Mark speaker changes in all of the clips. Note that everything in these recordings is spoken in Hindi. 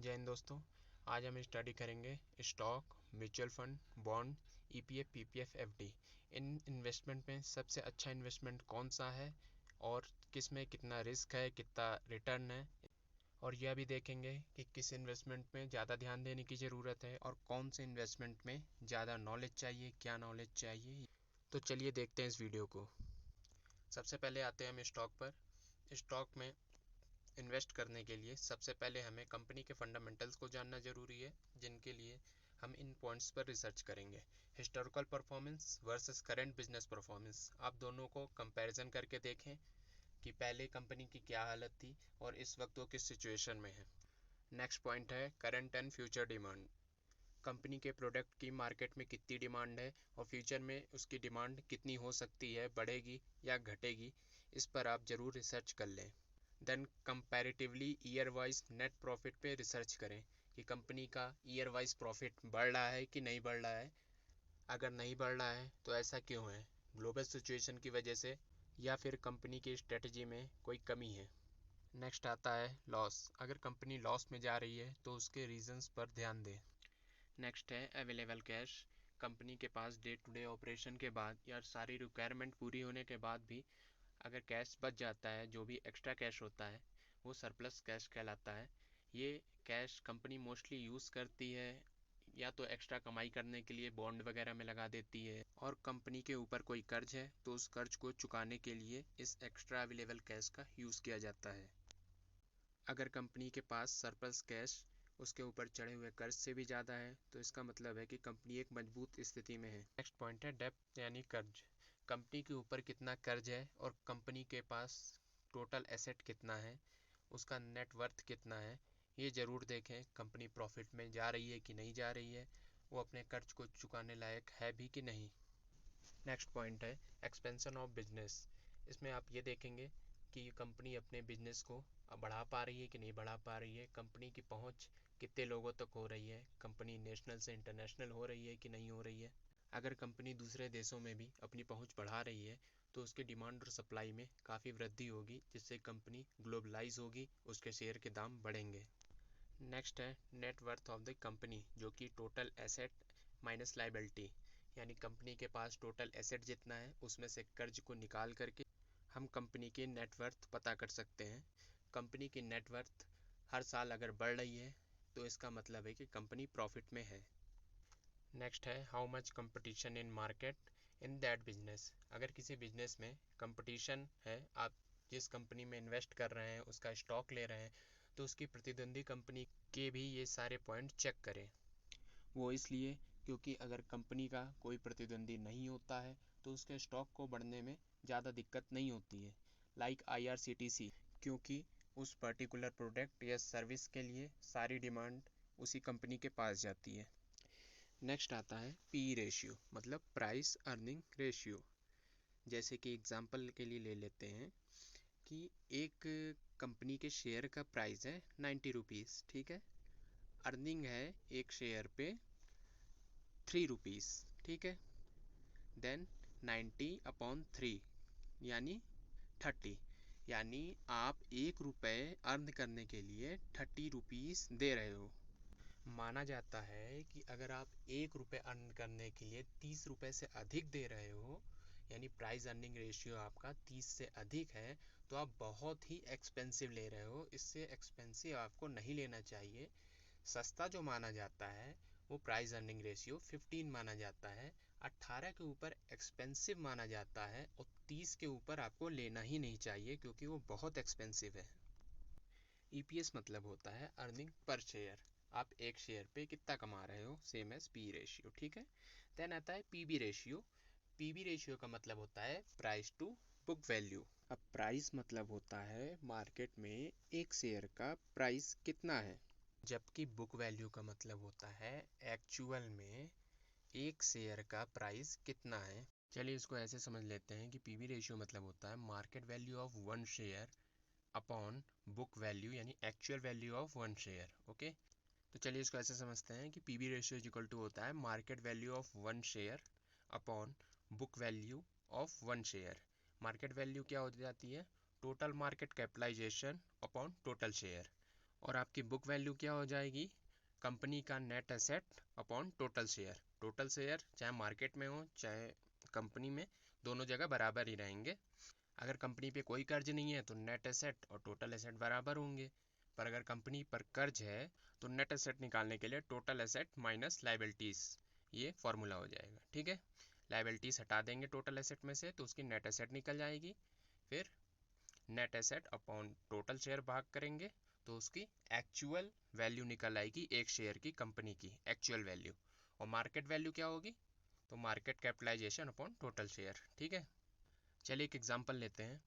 Speaker 1: जय हिंद दोस्तों। आज हम स्टडी करेंगे stock, mutual fund, bond, EPF, PPF, FD. इन इन्वेस्टमेंट में सबसे अच्छा इन्वेस्टमेंट कौन सा है और किस में कितना रिस्क है, कितना रिटर्न है, और यह भी देखेंगे कि किस इन्वेस्टमेंट में ज़्यादा ध्यान देने की ज़रूरत है और कौन से इन्वेस्टमेंट में ज़्यादा नॉलेज चाहिए, क्या नॉलेज चाहिए। तो चलिए देखते हैं इस वीडियो को। सबसे पहले आते हैं हम स्टॉक पर। स्टॉक में इन्वेस्ट करने के लिए सबसे पहले हमें कंपनी के फंडामेंटल्स को जानना ज़रूरी है, जिनके लिए हम इन पॉइंट्स पर रिसर्च करेंगे। Historical performance versus current business performance, आप दोनों को कंपैरिजन करके देखें कि पहले कंपनी की क्या हालत थी और इस वक्त वो किस सिचुएशन में है। नेक्स्ट पॉइंट है current and future demand. Company के प्रोडक्ट की मार्केट में कितनी डिमांड है और फ्यूचर में उसकी डिमांड कितनी हो सकती है, बढ़ेगी या घटेगी, इस पर आप ज़रूर रिसर्च कर लें। Then comparatively year wise net profit पे रिसर्च करें कि कंपनी का ईयर वाइज प्रॉफिट बढ़ रहा है कि नहीं बढ़ रहा है। अगर नहीं बढ़ रहा है तो ऐसा क्यों है, ग्लोबल सिचुएशन की वजह से या फिर कंपनी की स्ट्रेटजी में कोई कमी है। नेक्स्ट आता है लॉस। अगर कंपनी लॉस में जा रही है तो उसके रीजंस पर ध्यान दें। नेक्स्ट है अवेलेबल कैश। कंपनी के पास डे टू डे ऑपरेशन के बाद या सारी रिक्वायरमेंट पूरी होने के बाद भी अगर कैश बच जाता है, जो भी एक्स्ट्रा कैश होता है वो सरप्लस कैश कहलाता है। ये कैश कंपनी मोस्टली यूज़ करती है या तो एक्स्ट्रा कमाई करने के लिए बॉन्ड वगैरह में लगा देती है, और कंपनी के ऊपर कोई कर्ज है तो उस कर्ज को चुकाने के लिए इस एक्स्ट्रा अवेलेबल कैश का यूज़ किया जाता है। अगर कंपनी के पास सरप्लस कैश उसके ऊपर चढ़े हुए कर्ज से भी ज़्यादा है तो इसका मतलब है कि कंपनी एक मजबूत स्थिति में है। नेक्स्ट पॉइंट है डेब्ट यानी कर्ज। कंपनी के ऊपर कितना कर्ज है और कंपनी के पास टोटल एसेट कितना है, उसका नेट वर्थ कितना है, ये ज़रूर देखें। कंपनी प्रॉफिट में जा रही है कि नहीं जा रही है, वो अपने कर्ज को चुकाने लायक है भी कि नहीं। नेक्स्ट पॉइंट है एक्सपेंशन ऑफ बिजनेस। इसमें आप ये देखेंगे कि कंपनी अपने बिजनेस को बढ़ा पा रही है कि नहीं बढ़ा पा रही है, कंपनी की पहुंच कितने लोगों तक हो रही है, कंपनी नेशनल से इंटरनेशनल हो रही है कि नहीं हो रही है। अगर कंपनी दूसरे देशों में भी अपनी पहुंच बढ़ा रही है तो उसके डिमांड और सप्लाई में काफ़ी वृद्धि होगी, जिससे कंपनी ग्लोबलाइज होगी, उसके शेयर के दाम बढ़ेंगे। नेक्स्ट है net worth of the company, जो कि टोटल एसेट माइनस लाइबिलिटी, यानी कंपनी के पास टोटल एसेट जितना है उसमें से कर्ज को निकाल करके हम कंपनी की नेटवर्थ पता कर सकते हैं। कंपनी की नेटवर्थ हर साल अगर बढ़ रही है तो इसका मतलब है कि कंपनी प्रॉफिट में है। नेक्स्ट है how much competition in market in that business. अगर किसी बिजनेस में कंपटीशन है, आप जिस कंपनी में इन्वेस्ट कर रहे हैं उसका स्टॉक ले रहे हैं, तो उसकी प्रतिद्वंदी कंपनी के भी ये सारे पॉइंट चेक करें। वो इसलिए क्योंकि अगर कंपनी का कोई प्रतिद्वंदी नहीं होता है तो उसके स्टॉक को बढ़ने में ज़्यादा दिक्कत नहीं होती है, लाइक IRCTC, क्योंकि उस पर्टिकुलर प्रोडक्ट या सर्विस के लिए सारी डिमांड उसी कंपनी के पास जाती है। नेक्स्ट आता है पी रेशियो, मतलब प्राइस अर्निंग रेशियो। जैसे कि एग्जांपल के लिए ले लेते हैं कि एक कंपनी के शेयर का प्राइस है 90 रुपीज़, ठीक है। अर्निंग है एक शेयर पे 3 रुपीज़, ठीक है। देन 90/3 यानी 30, यानी आप 1 रुपये अर्न करने के लिए 30 रुपीज़ दे रहे हो। माना जाता है कि अगर आप 1 रुपये अर्न करने के लिए 30 रुपये से अधिक दे रहे हो, यानी प्राइस अर्निंग रेशियो आपका 30 से अधिक है, तो आप बहुत ही एक्सपेंसिव ले रहे हो। इससे एक्सपेंसिव आपको नहीं लेना चाहिए। सस्ता जो माना जाता है वो प्राइस अर्निंग रेशियो 15 माना जाता है, 18 के ऊपर एक्सपेंसिव माना जाता है, और 30 के ऊपर आपको लेना ही नहीं चाहिए क्योंकि वो बहुत एक्सपेंसिव है। EPS मतलब होता है अर्निंग पर शेयर। आप एक शेयर पे कितना कमा रहे हो, सेम एज पी रेशियो, ठीक है। देन आता है PB रेशियो। PB रेशियो का मतलब होता है प्राइस टू बुक वैल्यू। अब प्राइस मतलब होता है मार्केट में एक शेयर का प्राइस कितना है, जबकि बुक वैल्यू का मतलब होता है एक्चुअल में एक शेयर का प्राइस कितना है। चलिए इसको ऐसे समझ लेते हैं कि PB रेशियो मतलब होता है market value of one share upon book value, यानी actual value of one share. Okay, तो चलिए इसको ऐसे समझते हैं कि PB ratio is equal to होता है market value of one share upon book value of one share. Market value क्या हो जाती है, total market capitalization upon total share, और आपकी बुक वैल्यू क्या हो जाएगी, कंपनी का net asset upon total share. Total share चाहे मार्केट में हो चाहे कंपनी में, दोनों जगह बराबर ही रहेंगे। अगर कंपनी पे कोई कर्ज नहीं है तो नेट एसेट और टोटल एसेट बराबर होंगे, पर अगर कंपनी पर कर्ज है तो नेट एसेट निकालने के लिए टोटल एसेट माइनस लाइबिलिटीज़, ये फॉर्मूला हो जाएगा। ठीक है, लाइबिलिटीज़ हटा देंगे टोटल एसेट में से तो उसकी नेट एसेट निकल जाएगी। फिर net asset upon total share भाग करेंगे तो उसकी एक्चुअल वैल्यू निकल आएगी एक शेयर की, कंपनी की एक्चुअल वैल्यू। और मार्केट वैल्यू क्या होगी, तो market capitalization upon total share. ठीक है, चलिए एक एग्जांपल लेते हैं।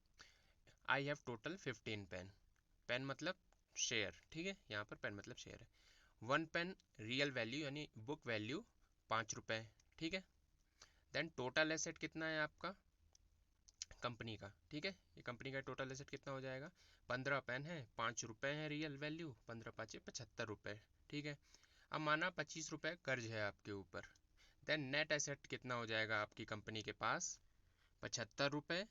Speaker 1: I have total 15 pen. Pen मतलब शेयर, ठीक है, यहाँ पर पेन मतलब शेयर है। 1 पेन रियल वैल्यू यानी बुक वैल्यू 5 रुपये। ठीक है, देन टोटल एसेट कितना है आपका कंपनी का। ठीक है, ये कंपनी का टोटल एसेट कितना हो जाएगा, 15 पेन है, 5 रुपये है रियल वैल्यू, 15×5 = 75 रुपये। ठीक है, अब माना 25 रुपये कर्ज है आपके ऊपर, देन नेट एसेट कितना हो जाएगा आपकी कंपनी के पास, 75 रुपये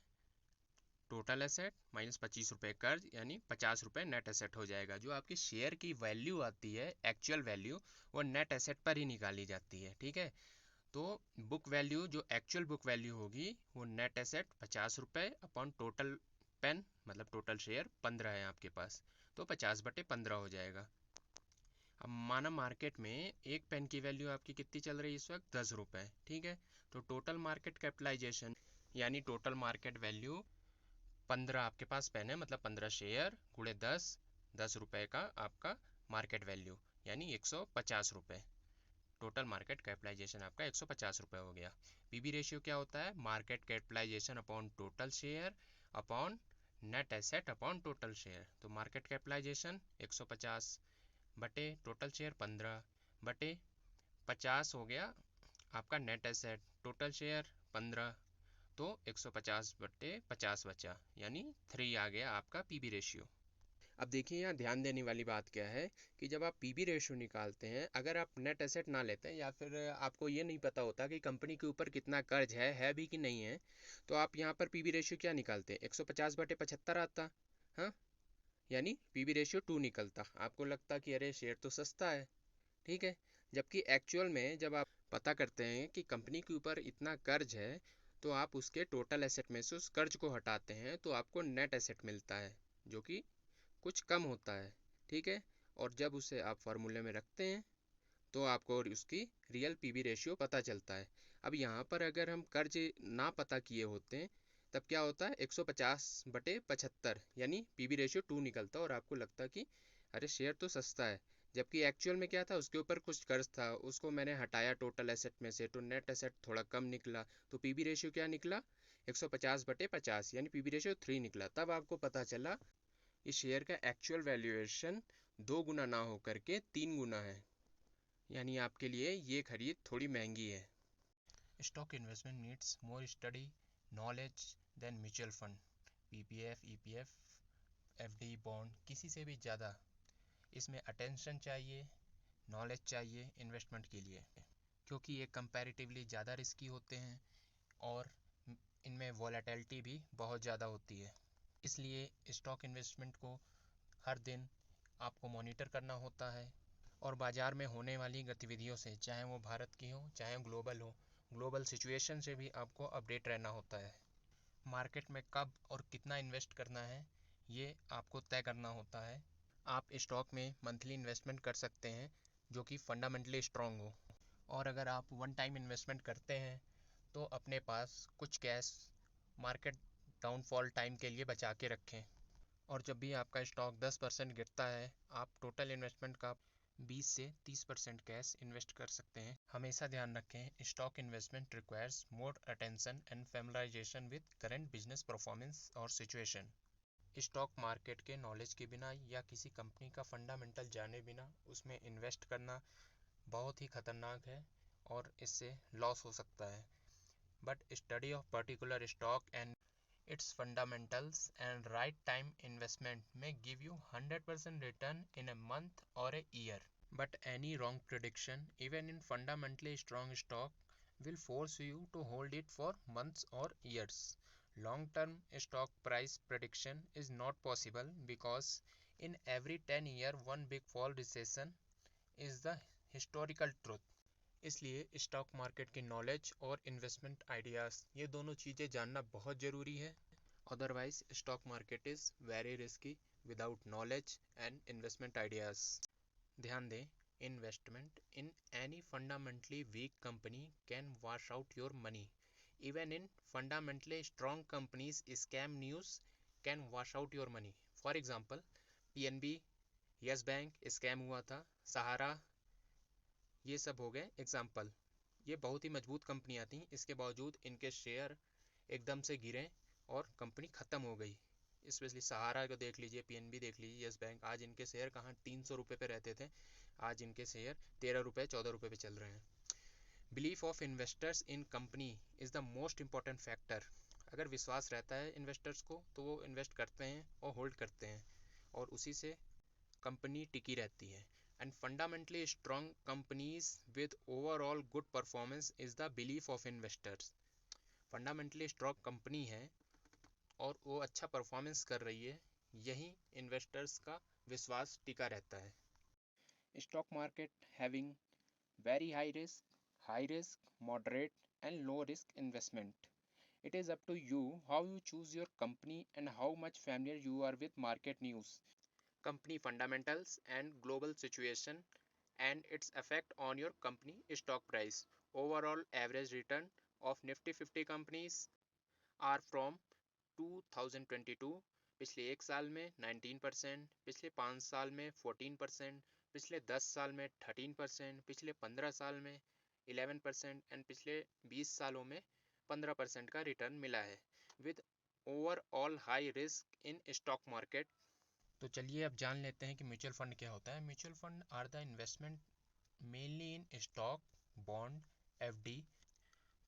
Speaker 1: टोटल एसेट माइनस 25 रुपये कर्ज, यानी 50 रुपये नेट एसेट हो जाएगा। जो आपकी शेयर की वैल्यू आती है एक्चुअल वैल्यू, वो नेट एसेट पर ही निकाली जाती है। ठीक है, तो बुक वैल्यू जो एक्चुअल बुक वैल्यू होगी वो नेट एसेट 50 रुपये अपॉन टोटल पेन मतलब टोटल शेयर 15 है आपके पास, तो 50/15 हो जाएगा। अब माना मार्केट में एक पेन की वैल्यू आपकी कितनी चल रही है इस वक्त, 10 रुपये। ठीक है, तो टोटल मार्केट कैपिटलाइजेशन यानी टोटल मार्केट वैल्यू 15 आपके पास पेन है मतलब 15 शेयर गुणे 10 रुपये का आपका मार्केट वैल्यू यानी 150 रुपये। टोटल मार्केट कैपिटलाइजेशन आपका 150 रुपये हो गया। पीबी रेशियो क्या होता है, market capitalization upon total share upon net asset upon total share. तो मार्केट कैपिटलाइजेशन 150 बटे टोटल शेयर 15 बटे 50 हो गया आपका नेट एसेट, टोटल शेयर 15, तो 150/50 बचा, यानी 3 आ गया आपका पीबी रेशियो। अब देखिए यहाँ ध्यान देने वाली बात क्या है कि जब आप पीबी रेशियो निकालते हैं, अगर आप नेट एसेट ना लेते हैं या फिर आपको ये नहीं पता होता कि कंपनी के ऊपर कितना कर्ज है भी कि नहीं है, तो आप यहाँ पर पीबी रेशियो क्या निकालते हैं, 150/75 आता। हाँ, यानी पीबी रेशियो 2 निकलता। आपको लगता कि अरे शेयर तो सस्ता है। ठीक है, जबकि एक्चुअल में जब आप पता करते हैं कि कंपनी के ऊपर इतना कर्ज है, तो आप उसके टोटल एसेट में से उस कर्ज को हटाते हैं तो आपको नेट एसेट मिलता है, जो कि कुछ कम होता है। ठीक है, और जब उसे आप फार्मूले में रखते हैं तो आपको उसकी रियल पीबी रेशियो पता चलता है। अब यहाँ पर अगर हम कर्ज ना पता किए होते हैं तब क्या होता है, 150/75 यानी पीबी रेशियो 2 निकलता और आपको लगता कि अरे शेयर तो सस्ता है। जबकि एक्चुअल में क्या था, उसके ऊपर कुछ कर्ज था, उसको मैंने हटाया टोटल एसेट में से तो नेट एसेट थोड़ा कम निकला, तो पीबी रेशियो क्या निकला, 150/50 यानी पीबी रेशियो 3 निकला। तब आपको पता चला इस शेयर का एक्चुअल वैल्यूएशन 2 गुना ना होकर के 3 गुना है, यानी आपके लिए ये खरीद थोड़ी महंगी है। Stock investment needs more study knowledge then mutual fund, PPF, EPF, FD, bond, किसी से भी ज़्यादा इसमें अटेंशन चाहिए, नॉलेज चाहिए इन्वेस्टमेंट के लिए, क्योंकि ये कंपैरेटिवली ज़्यादा रिस्की होते हैं और इनमें वॉलेटिलिटी भी बहुत ज़्यादा होती है। इसलिए स्टॉक इन्वेस्टमेंट को हर दिन आपको मॉनिटर करना होता है और बाज़ार में होने वाली गतिविधियों से, चाहे वो भारत की हो चाहे ग्लोबल हो, ग्लोबल सिचुएशन से भी आपको अपडेट रहना होता है। मार्केट में कब और कितना इन्वेस्ट करना है ये आपको तय करना होता है। आप स्टॉक में मंथली इन्वेस्टमेंट कर सकते हैं जो कि फंडामेंटली स्ट्रॉन्ग हो, और अगर आप वन टाइम इन्वेस्टमेंट करते हैं तो अपने पास कुछ कैश मार्केट डाउनफॉल टाइम के लिए बचा के रखें। और जब भी आपका स्टॉक 10% गिरता है, आप टोटल इन्वेस्टमेंट का 20 से 30% कैश इन्वेस्ट कर सकते हैं। हमेशा ध्यान रखें, stock investment requires more attention and familiarization with current business performance और सिचुएशन। स्टॉक मार्केट के नॉलेज के बिना या किसी कंपनी का फंडामेंटल जाने बिना उसमें इन्वेस्ट करना बहुत ही खतरनाक है और इससे लॉस हो सकता है। But study of particular stock and its fundamentals and right time investment may give you 100% return in a month or a year. But any wrong prediction, even in fundamentally strong stock, will force you to hold it for months or years. Long term stock price prediction is not possible because in every 10 year one big fall recession is the historical truth. इसलिए स्टॉक मार्केट की नॉलेज और इन्वेस्टमेंट आइडियाज़ ये दोनों चीज़ें जानना बहुत ज़रूरी है। Otherwise stock market is very risky without knowledge and investment ideas. ध्यान दें, investment in any fundamentally weak company can wash out your money. Even in fundamentally strong companies scam news can wash out your money. For example, PNB, yes bank scam हुआ था, सहारा, ये सब हो गए एग्जाम्पल। ये बहुत ही मजबूत कंपनियां थी, इसके बावजूद इनके शेयर एकदम से गिरे और कंपनी ख़त्म हो गई। स्पेशली सहारा को देख लीजिए, पीएनबी देख लीजिए, यस बैंक, आज इनके शेयर कहाँ 300 रुपये पे रहते थे, आज इनके शेयर 13 रुपये 14 रुपये पे चल रहे हैं। Belief of investors in company is the most important factor. अगर विश्वास रहता है इन्वेस्टर्स को तो वो इन्वेस्ट करते हैं और होल्ड करते हैं, और उसी से कंपनी टिकी रहती है। And fundamentally strong companies with overall good performance is the belief of investors. Fundamentally strong company है और वो अच्छा परफॉर्मेंस कर रही है, यही इन्वेस्टर्स का विश्वास टिका रहता है। Stock market having very high risk, moderate and low risk investment. It is up to you how you choose your company and how much familiar you are with market news, company fundamentals and global situation and its effect on your company stock price. Overall average return of Nifty 50 companies are from 2022, पिछले एक साल में 19%, पिछले 5 साल में 14%, पिछले 10 साल में 13%, पिछले 15 साल में 11% एंड पिछले 20 सालों में 15% का रिटर्न मिला है with overall high risk in stock market. तो चलिए अब जान लेते हैं कि म्यूचुअल फंड क्या होता है। Mutual fund are the investment mainly in stock, bond, FD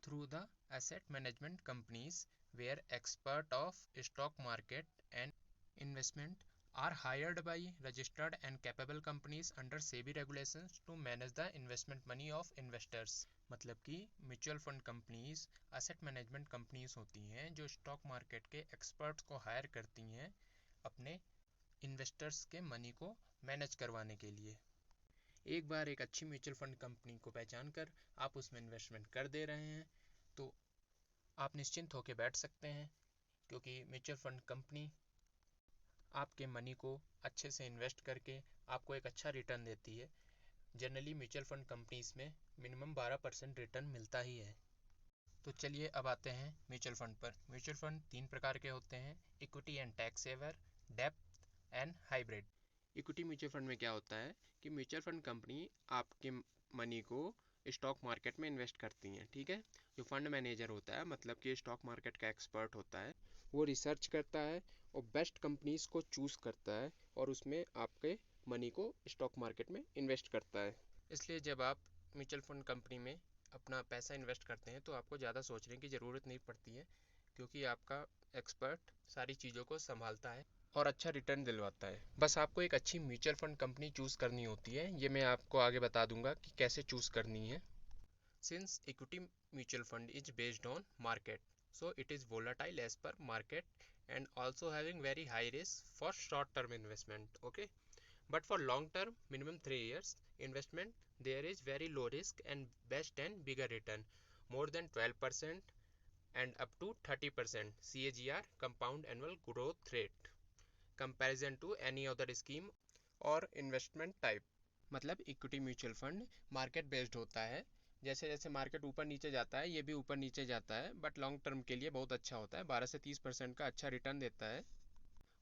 Speaker 1: through the asset management companies where expert of stock market and investment are hired by registered and capable companies under SEBI regulations to manage the investment money of investors। मतलब कि mutual fund companies asset management companies होती हैं जो स्टॉक मार्केट के एक्सपर्ट्स को हायर करती हैं अपने इन्वेस्टर्स के मनी को मैनेज करवाने के लिए। एक बार एक अच्छी म्यूचुअल फंड कंपनी को पहचान कर आप उसमें इन्वेस्टमेंट कर दे रहे हैं तो आप निश्चिंत होकर बैठ सकते हैं, क्योंकि म्यूचुअल फंड कंपनी आपके मनी को अच्छे से इन्वेस्ट करके आपको एक अच्छा रिटर्न देती है। जनरली म्यूचुअल फंड कंपनीज में मिनिमम 12% रिटर्न मिलता ही है। तो चलिए अब आते हैं म्यूचुअल फंड पर। म्यूचुअल फंड 3 प्रकार के होते हैं, इक्विटी एंड टैक्स सेवर, डेप्थ and hybrid. Equity mutual fund में क्या होता है कि म्यूचुअल फंड कंपनी आपके मनी को स्टॉक मार्केट में इन्वेस्ट करती हैं, ठीक है। जो फंड मैनेजर होता है, मतलब कि स्टॉक मार्केट का एक्सपर्ट होता है, वो रिसर्च करता है और बेस्ट कंपनीज को चूज़ करता है और उसमें आपके मनी को स्टॉक मार्केट में इन्वेस्ट करता है। इसलिए जब आप म्यूचुअल फंड कंपनी में अपना पैसा इन्वेस्ट करते हैं तो आपको ज़्यादा सोचने की ज़रूरत नहीं पड़ती है, क्योंकि आपका एक्सपर्ट सारी चीज़ों को संभालता है और अच्छा रिटर्न दिलवाता है। बस आपको एक अच्छी म्यूचुअल फंड कंपनी चूज़ करनी होती है, ये मैं आपको आगे बता दूंगा कि कैसे चूज़ करनी है। Since equity mutual fund is based on market, so it is volatile as per market and also having very high risk for short term investment, okay, but for long term minimum 3 years investment there is very low risk and best and bigger return, more than 12% and up to 30% CAGR compound annual growth rate comparison to any other scheme और इन्वेस्टमेंट टाइप। मतलब equity mutual fund market based होता है, जैसे जैसे मार्केट ऊपर नीचे जाता है ये भी ऊपर नीचे जाता है, बट लॉन्ग टर्म के लिए बहुत अच्छा होता है, 12 से 30% का अच्छा रिटर्न देता है।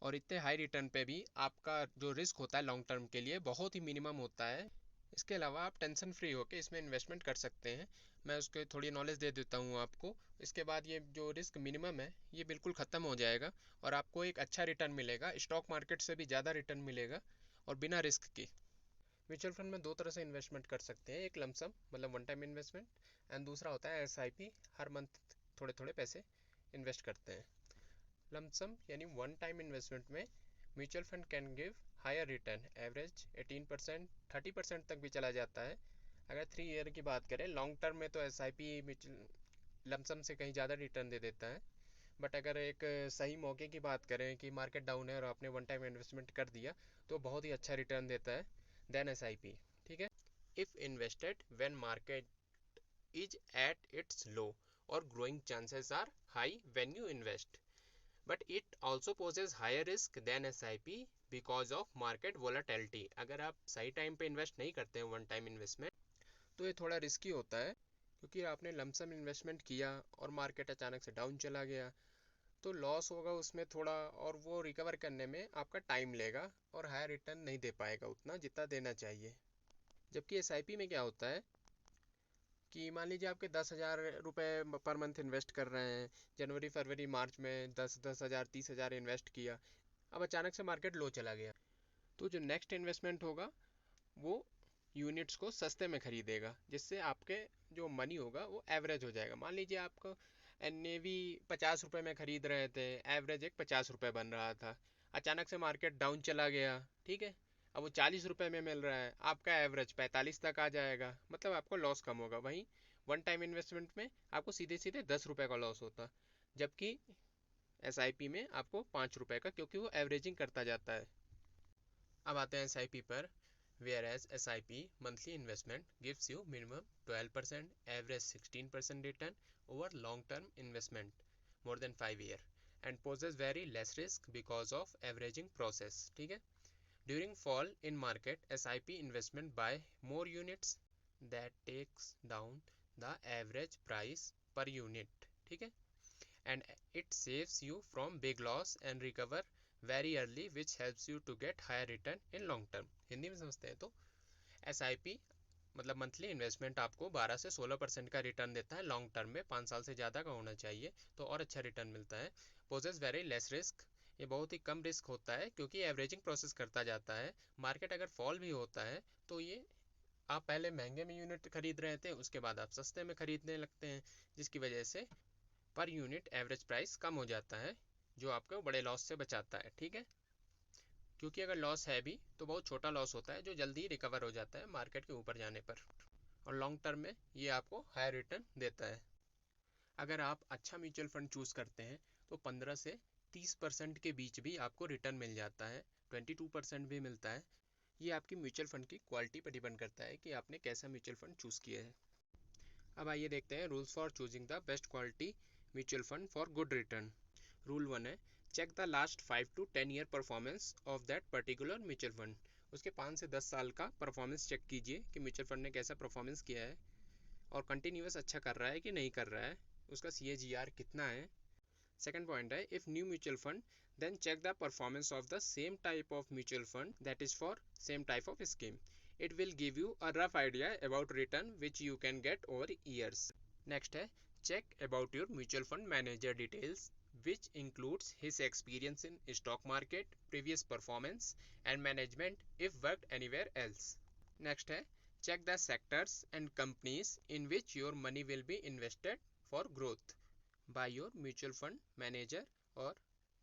Speaker 1: और इतने हाई रिटर्न पे भी आपका जो रिस्क होता है लॉन्ग टर्म के लिए बहुत ही मिनिमम होता है। इसके अलावा आप टेंशन फ्री होकर इसमें इन्वेस्टमेंट कर सकते हैं। मैं उसके थोड़ी नॉलेज दे देता हूँ आपको। इसके बाद ये जो रिस्क मिनिमम है ये बिल्कुल ख़त्म हो जाएगा और आपको एक अच्छा रिटर्न मिलेगा, स्टॉक मार्केट से भी ज़्यादा रिटर्न मिलेगा और बिना रिस्क के। म्यूचुअल फंड में दो तरह से इन्वेस्टमेंट कर सकते हैं, एक लमसम मतलब वन टाइम इन्वेस्टमेंट एंड दूसरा होता है SIP, हर मंथ थोड़े थोड़े पैसे इन्वेस्ट करते हैं। लमसम यानी वन टाइम इन्वेस्टमेंट में mutual fund can give higher return, average 18%, 30% तक भी चला जाता है। अगर 3 ईयर की बात करें, लॉन्ग टर्म में तो SIP लमसम से कहीं ज़्यादा रिटर्न दे देता है, बट अगर एक सही मौके की बात करें कि मार्केट डाउन है और आपने वन टाइम इन्वेस्टमेंट कर दिया तो बहुत ही अच्छा रिटर्न देता है देन SIP। ठीक है, if invested when market is at its low or growing chances are high when you invest, but it also poses higher risk than SIP because of market volatility। अगर आप सही टाइम पे इन्वेस्ट नहीं करते हैं वन टाइम इन्वेस्टमेंट तो ये थोड़ा रिस्की होता है, क्योंकि आपने लमसम इन्वेस्टमेंट किया और मार्केट अचानक से डाउन चला गया तो लॉस होगा उसमें थोड़ा, और वो रिकवर करने में आपका टाइम लेगा और हायर रिटर्न नहीं दे पाएगा उतना जितना देना चाहिए। जबकि SIP में क्या होता है कि मान लीजिए आपके 10,000 रुपये पर मंथ इन्वेस्ट कर रहे हैं, जनवरी फरवरी मार्च में 10,000 30,000 इन्वेस्ट किया, अब अचानक से मार्केट लो चला गया तो जो नेक्स्ट इन्वेस्टमेंट होगा वो यूनिट्स को सस्ते में खरीदेगा, जिससे आपके जो मनी होगा वो एवरेज हो जाएगा। मान लीजिए आपको NAV 50 रुपये में खरीद रहे थे, एवरेज एक 50 रुपये बन रहा था, अचानक से मार्केट डाउन चला गया, ठीक है, अब वो 40 रुपये में मिल रहा है, आपका एवरेज 45 तक आ जाएगा, मतलब आपको लॉस कम होगा। वहीं वन टाइम इन्वेस्टमेंट में आपको सीधे सीधे 10 रुपये का लॉस होता, जबकि SIP में आपको 5 रुपये का, क्योंकि वो एवरेजिंग करता जाता है। अब आते हैं SIP पर। Whereas SIP monthly investment gives you minimum 12%, average 16% return over long-term investment more than 5 year and poses very less risk because of averaging process। ठीक है, during fall in market SIP investment buy more units that takes down the average price per unit। ठीक है, and it saves you from big loss and recover very early, which helps you to get higher return in long term। Hindi में समझते हैं तो SIP मतलब मंथली इन्वेस्टमेंट आपको 12 से 16% का रिटर्न देता है लॉन्ग टर्म में, 5 साल से ज़्यादा का होना चाहिए तो और अच्छा रिटर्न मिलता है। पोजेस वेरी लेस रिस्क, ये बहुत ही कम रिस्क होता है क्योंकि एवरेजिंग प्रोसेस करता जाता है। मार्केट अगर फॉल भी होता है तो ये आप पहले महंगे में यूनिट खरीद रहे थे, उसके बाद आप सस्ते में खरीदने लगते हैं, जिसकी वजह से पर यूनिट एवरेज प्राइस कम हो जाता है, जो आपको बड़े लॉस से बचाता है। ठीक है, क्योंकि अगर लॉस है भी तो बहुत छोटा लॉस होता है जो जल्दी ही रिकवर हो जाता है मार्केट के ऊपर जाने पर, और लॉन्ग टर्म में ये आपको हाई रिटर्न देता है। अगर आप अच्छा म्यूचुअल फंड चूज़ करते हैं तो 15 से 30% के बीच भी आपको रिटर्न मिल जाता है, 22% भी मिलता है। ये आपकी म्यूचुअल फंड की क्वालिटी पर डिपेंड करता है कि आपने कैसा म्यूचुअल फंड चूज़ किया है। अब आइए देखते हैं rules for choosing the best quality mutual fund for good return. Rule 1 है, check the last 5 to 10 year performance of that particular mutual fund. उसके 5 से 10 साल का परफॉर्मेंस चेक कीजिए कि म्यूचुअल फंड ने कैसा परफॉर्मेंस किया है और कंटिन्यूस अच्छा कर रहा है कि नहीं कर रहा है, उसका CAGR कितना है। सेकंड पॉइंट है, if new mutual fund then check the performance of the same type of mutual fund that is for same type of scheme. It will give you a rough idea about return which you can get over years। Next है, check about your mutual fund manager details which includes his experience in stock market, previous performance and management if worked anywhere else। Next है, check the sectors and companies in which your money will be invested for growth by your mutual fund manager or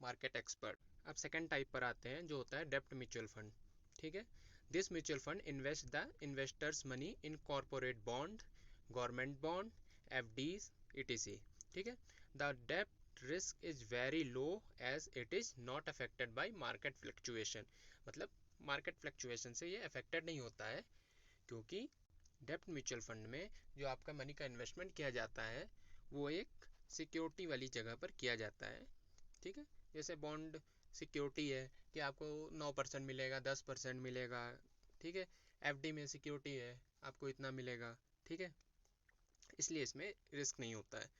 Speaker 1: market expert। अब सेकंड टाइप पर आते हैं जो होता है डेप्ट म्यूचुअल फंड। ठीक है, this mutual fund invest the investors money in corporate bond, government bond, FDs etc। ठीक है, द डेप्ट risk is very low as it is not affected by market fluctuation. मतलब मार्केट फ्लक्चुएशन से ये अफेक्टेड नहीं होता है, क्योंकि डेप्ट म्यूचुअल फंड में जो आपका मनी का इन्वेस्टमेंट किया जाता है वो एक सिक्योरिटी वाली जगह पर किया जाता है। ठीक है, जैसे बॉन्ड सिक्योरिटी है कि आपको 9% मिलेगा, 10% मिलेगा। ठीक है, FD में सिक्योरिटी है आपको इतना मिलेगा। ठीक है, इसलिए इसमें रिस्क नहीं होता है।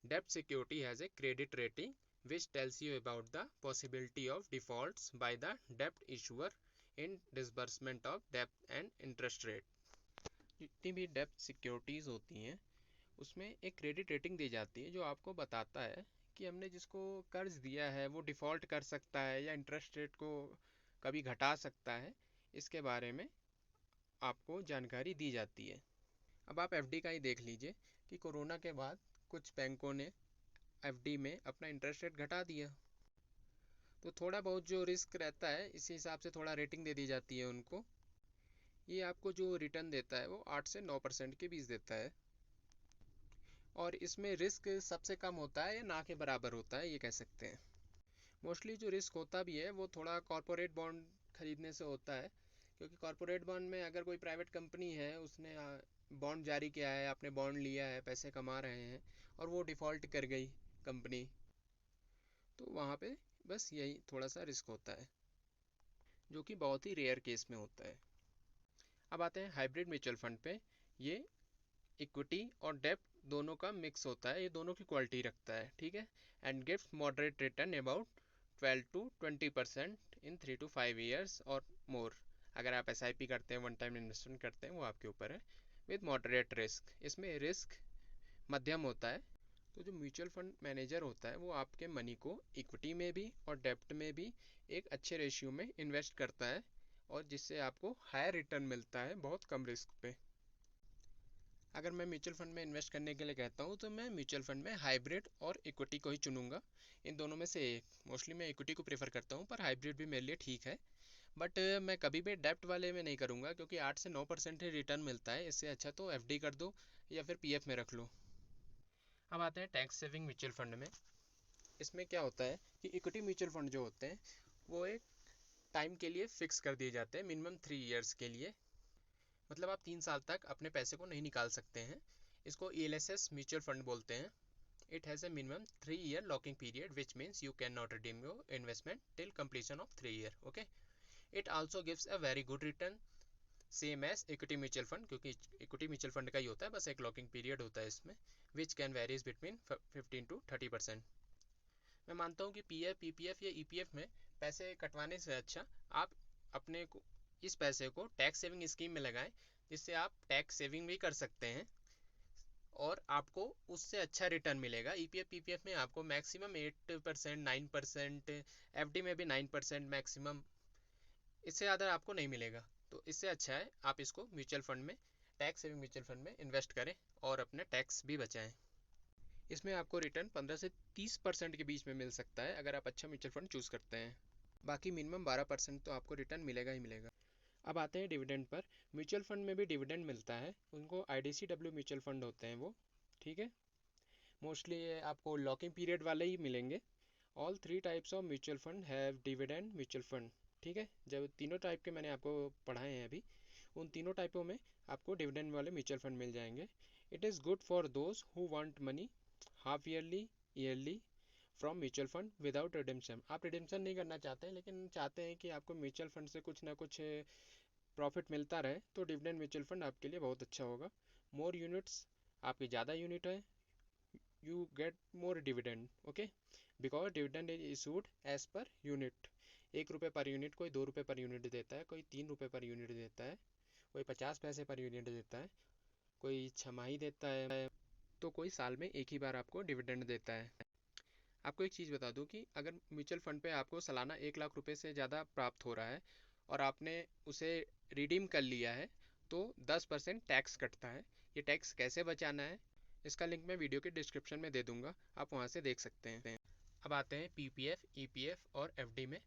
Speaker 1: डेप्ट security has a credit rating which tells you about the possibility of defaults by the dept issuer in disbursement of dept and interest rate. जितनी भी डेप्ट सिक्योरिटीज़ होती हैं उसमें एक क्रेडिट रेटिंग दी जाती है जो आपको बताता है कि हमने जिसको कर्ज दिया है वो डिफ़ॉल्ट कर सकता है या इंटरेस्ट रेट को कभी घटा सकता है, इसके बारे में आपको जानकारी दी जाती है। अब आप FD का ही देख लीजिए कि कोरोना के बाद कुछ बैंकों ने FD में अपना इंटरेस्ट रेट घटा दिया, तो थोड़ा बहुत जो रिस्क रहता है इसी हिसाब से थोड़ा रेटिंग दे दी जाती है उनको। ये आपको जो रिटर्न देता है वो 8 से 9% के बीच देता है। और इसमें रिस्क सबसे कम होता है या ना के बराबर होता है, ये कह सकते हैं। मोस्टली जो रिस्क होता भी है वो थोड़ा कॉरपोरेट बॉन्ड खरीदने से होता है, क्योंकि कॉरपोरेट बॉन्ड में अगर कोई प्राइवेट कंपनी है, उसने बॉन्ड जारी किया है, आपने बॉन्ड लिया है, पैसे कमा रहे हैं और वो डिफ़ॉल्ट कर गई कंपनी, तो वहाँ पे बस यही थोड़ा सा रिस्क होता है, जो कि बहुत ही रेयर केस में होता है। अब आते हैं हाइब्रिड म्यूचुअल फंड पे। ये इक्विटी और डेब्ट दोनों का मिक्स होता है, ये दोनों की क्वालिटी रखता है, ठीक है। And gives moderate return about 12 to 20% in 3 to 5 years और मोर। अगर आप SIP करते हैं, वन टाइम इन्वेस्टमेंट करते हैं, वो आपके ऊपर है। विद मॉडरेट रिस्क, इसमें रिस्क मध्यम होता है। तो जो म्यूचुअल फंड मैनेजर होता है वो आपके मनी को इक्विटी में भी और डेब्ट में भी एक अच्छे रेशियो में इन्वेस्ट करता है, और जिससे आपको हायर रिटर्न मिलता है बहुत कम रिस्क पे। अगर मैं म्यूचुअल फंड में इन्वेस्ट करने के लिए कहता हूँ तो मैं म्यूचुअल फंड में हाइब्रिड और इक्विटी को ही चुनूंगा, इन दोनों में से एक। मोस्टली मैं इक्विटी को प्रेफर करता हूँ, पर हाइब्रिड भी मेरे लिए ठीक है। बट मैं कभी भी डेप्ट वाले में नहीं करूँगा, क्योंकि 8 से 9% ही रिटर्न मिलता है। इससे अच्छा तो FD कर दो या फिर PF में रख लो। अब आते हैं टैक्स सेविंग म्यूचुअल फंड में। इसमें क्या होता है कि इक्विटी म्यूचुअल फंड जो होते हैं वो एक टाइम के लिए फिक्स कर दिए जाते हैं, मिनिमम 3 years के लिए। मतलब आप 3 साल तक अपने पैसे को नहीं निकाल सकते हैं। इसको ELSS म्यूचुअल फंड बोलते हैं। It has a minimum 3 year locking period, which means you cannot redeem your investment till completion of 3 year. Okay. It also gives a very good return, same as equity mutual fund, क्योंकि इक्विटी म्यूचुअल फंड का ही होता है, बस एक लॉकिंग पीरियड होता है इसमें, which can varies between 15 to 30%। मैं मानता हूँ कि PF PPF या EPF में पैसे कटवाने से अच्छा आप अपने को इस पैसे को टैक्स सेविंग स्कीम में लगाएं, जिससे आप टैक्स सेविंग भी कर सकते हैं और आपको उससे अच्छा रिटर्न मिलेगा। EPF PPF में आपको मैक्सिमम 8% 9%, FD में भी 9% मैक्सिमम, इससे ज़्यादा आपको नहीं मिलेगा। तो इससे अच्छा है आप इसको म्यूचुअल फंड में, टैक्स सेविंग म्यूचुअल फंड में इन्वेस्ट करें और अपने टैक्स भी बचाएं। इसमें आपको रिटर्न 15 से 30% के बीच में मिल सकता है अगर आप अच्छा म्यूचुअल फंड चूज़ करते हैं। बाकी मिनिमम 12% तो आपको रिटर्न मिलेगा ही मिलेगा। अब आते हैं डिविडेंड पर। म्यूचुअल फंड में भी डिविडेंड मिलता है, उनको IDCW म्यूचुअल फंड होते हैं वो, ठीक है। मोस्टली आपको लॉकिंग पीरियड वाले ही मिलेंगे। All 3 types of mutual fund have dividend mutual fund, ठीक है। जब तीनों टाइप के मैंने आपको पढ़ाए हैं अभी, उन तीनों टाइपों में आपको डिविडेंड वाले म्यूचुअल फंड मिल जाएंगे। It is good for those who want money half yearly yearly from mutual fund without redemption. आप रिडेम्पशन नहीं करना चाहते हैं, लेकिन चाहते हैं कि आपको म्यूचुअल फंड से कुछ ना कुछ प्रॉफिट मिलता रहे, तो डिविडेंड म्यूचुअल फंड आपके लिए बहुत अच्छा होगा। मोर यूनिट्स, आपकी ज़्यादा यूनिट है, you get more dividend, okay, because dividend is issued as per unit। 1 रुपये पर यूनिट, कोई 2 रुपये पर यूनिट देता है, कोई 3 रुपये पर यूनिट देता है, कोई 50 पैसे पर यूनिट देता है, कोई छमाही देता है, तो कोई साल में एक ही बार आपको डिविडेंड देता है। आपको एक चीज़ बता दूं कि अगर म्यूचुअल फंड पे आपको सालाना 1 लाख रुपए से ज़्यादा प्राप्त हो रहा है और आपने उसे रिडीम कर लिया है, तो 10% टैक्स कटता है। ये टैक्स कैसे बचाना है, इसका लिंक मैं वीडियो के डिस्क्रिप्शन में दे दूंगा, आप वहाँ से देख सकते हैं। अब आते हैं PPF EPF और FD में।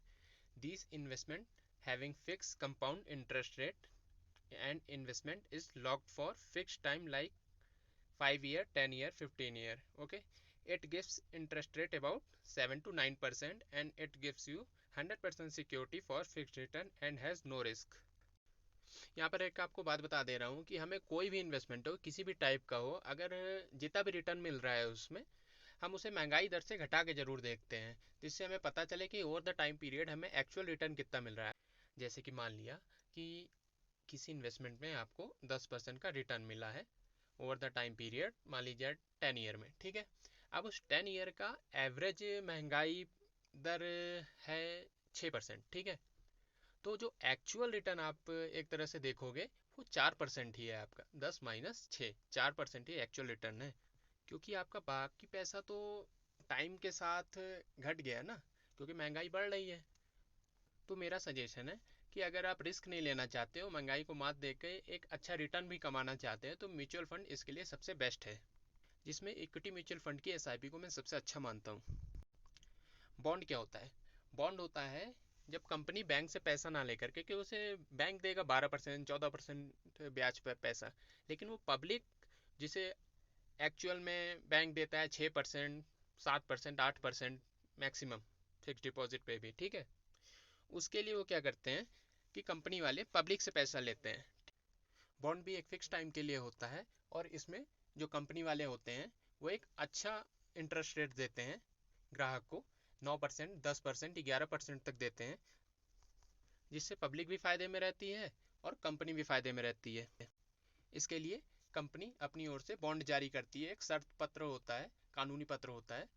Speaker 1: This investment having fix compound interest rate and investment is locked for fix time like 5 year 10 year 15 year, okay। It gives interest rate about 7 to 9% and it gives you 100% security for fixed return and has no risk। यहाँ पर एक आपको बात बता दे रहा हूँ कि हमें कोई भी इन्वेस्टमेंट हो, किसी भी टाइप का हो, अगर जितना भी रिटर्न मिल रहा है उसमें हम उसे महंगाई दर से घटा के ज़रूर देखते हैं, जिससे हमें पता चले कि ओवर द टाइम पीरियड हमें एक्चुअल रिटर्न कितना मिल रहा है। जैसे कि मान लिया कि किसी इन्वेस्टमेंट में आपको 10% का रिटर्न मिला है ओवर द टाइम पीरियड, मान लीजिए 10 ईयर में, ठीक है। अब उस 10 ईयर का एवरेज महंगाई दर है 6%, ठीक है। तो जो एक्चुअल रिटर्न आप एक तरह से देखोगे वो 4% ही है आपका, 10 - 6, 4% ही एक्चुअल रिटर्न है। क्योंकि आपका बाकी पैसा तो टाइम के साथ घट गया ना, क्योंकि महंगाई बढ़ रही है। तो मेरा सजेशन है कि अगर आप रिस्क नहीं लेना चाहते हो, महंगाई को मात देकर एक अच्छा रिटर्न भी कमाना चाहते हैं, तो म्यूचुअल फंड इसके लिए सबसे बेस्ट है, जिसमें इक्विटी म्यूचुअल फंड की SIP को मैं सबसे अच्छा मानता हूँ। बॉन्ड क्या होता है? बॉन्ड होता है जब कंपनी बैंक से पैसा ना लेकर के, कि उसे बैंक देगा 12% 14% ब्याज पर पैसा, लेकिन वो पब्लिक जिसे एक्चुअल में बैंक देता है 6%, 7%, 8% मैक्सिमम फिक्स डिपॉजिट पे भी, ठीक है। उसके लिए वो क्या करते हैं कि कंपनी वाले पब्लिक से पैसा लेते हैं। बॉन्ड भी एक फिक्स टाइम के लिए होता है, और इसमें जो कंपनी वाले होते हैं वो एक अच्छा इंटरेस्ट रेट देते हैं ग्राहक को, 9%, 10%, 11% तक देते हैं, जिससे पब्लिक भी फ़ायदे में रहती है और कंपनी भी फ़ायदे में रहती है। इसके लिए कंपनी अपनी ओर से बॉन्ड जारी करती है, एक शर्त पत्र होता है, कानूनी पत्र होता है।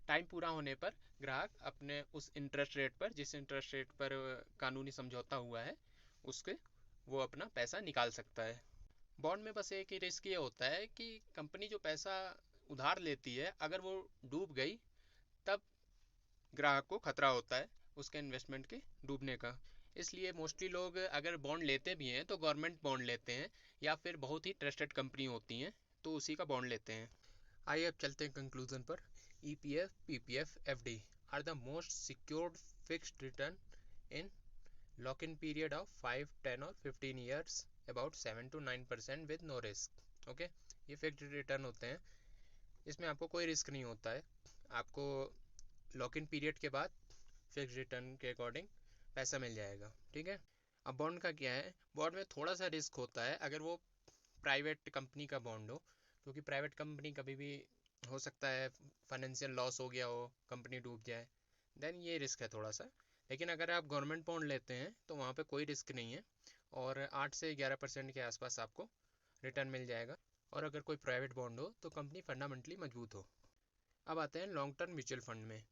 Speaker 1: टाइम पूरा होने पर ग्राहक अपने उस इंटरेस्ट रेट पर, जिस इंटरेस्ट रेट पर कानूनी समझौता हुआ है, उसके वो अपना पैसा निकाल सकता है। बॉन्ड में बस एक ही रिस्क ये होता है कि कंपनी जो पैसा उधार लेती है, अगर वो डूब गई तब ग्राहक को खतरा होता है उसके इन्वेस्टमेंट के डूबने का। इसलिए मोस्टली लोग अगर बॉन्ड लेते भी हैं तो गवर्नमेंट बॉन्ड लेते हैं, या फिर बहुत ही ट्रस्टेड कंपनी होती हैं तो उसी का बॉन्ड लेते हैं। आइए अब चलते हैं कंक्लूजन पर। EPF, PPF, FD are the most secured fixed return in lock in period of 5, 10 और 15 years, about 7 to 9% with no risk. Okay, ये फिक्स्ड रिटर्न होते हैं, इसमें आपको कोई रिस्क नहीं होता है। आपको लॉक इन पीरियड के बाद फिक्स रिटर्न के अकॉर्डिंग पैसा मिल जाएगा, ठीक है। अब बॉन्ड का क्या है, बॉन्ड में थोड़ा सा रिस्क होता है अगर वो प्राइवेट कंपनी का बॉन्ड हो, क्योंकि प्राइवेट कंपनी कभी भी हो सकता है फाइनेंशियल लॉस हो गया हो, कंपनी डूब जाए, देन ये रिस्क है थोड़ा सा। लेकिन अगर आप गवर्नमेंट बॉन्ड लेते हैं तो वहाँ पे कोई रिस्क नहीं है, और 8 से 11% के आसपास आपको रिटर्न मिल जाएगा। और अगर कोई प्राइवेट बॉन्ड हो तो कंपनी फंडामेंटली मजबूत हो। अब आते हैं लॉन्ग टर्म म्यूचुअल फंड में।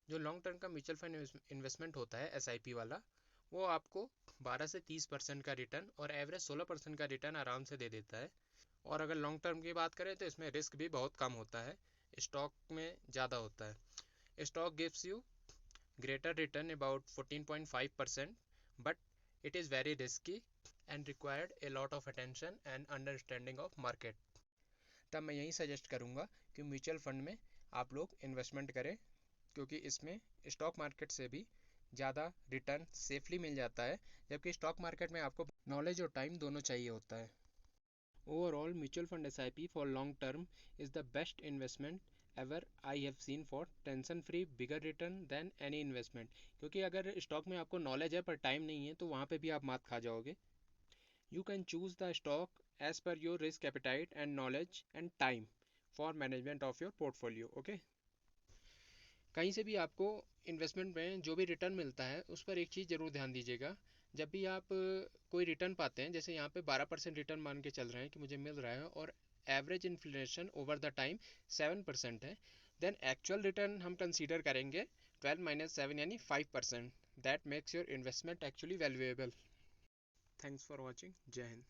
Speaker 1: जो लॉन्ग टर्म का म्यूचुअल फंड इन्वेस्टमेंट होता है, एसआईपी वाला, वो आपको 12 से 30% का रिटर्न और एवरेज 16% का रिटर्न आराम से दे देता है। और अगर लॉन्ग टर्म की बात करें तो इसमें रिस्क भी बहुत कम होता है, स्टॉक में ज़्यादा होता है। Stock gives you greater return about 14.5%, but it is very risky and required a lot of attention and understanding of market। तब मैं यही सजेस्ट करूँगा कि म्यूचुअल फंड में आप लोग इन्वेस्टमेंट करें, क्योंकि इसमें स्टॉक मार्केट से भी ज़्यादा रिटर्न सेफली मिल जाता है, जबकि स्टॉक मार्केट में आपको नॉलेज और टाइम दोनों चाहिए होता है। Overall mutual fund SIP for long term is the best investment ever I have seen for tension free bigger return than any investment. क्योंकि अगर स्टॉक में आपको नॉलेज है पर टाइम नहीं है तो वहाँ पे भी आप मात खा जाओगे। You can choose the stock as per your risk appetite and knowledge and time for management of your portfolio। Okay, कहीं से भी आपको इन्वेस्टमेंट में जो भी रिटर्न मिलता है उस पर एक चीज़ ज़रूर ध्यान दीजिएगा। जब भी आप कोई रिटर्न पाते हैं, जैसे यहाँ पे 12% रिटर्न मान के चल रहे हैं कि मुझे मिल रहा है, और average inflation over the time 7% है, देन एक्चुअल रिटर्न हम कंसीडर करेंगे 12 - 7 यानी 5%। That makes your investment actually valuable. Thanks for watching. जय हिंद।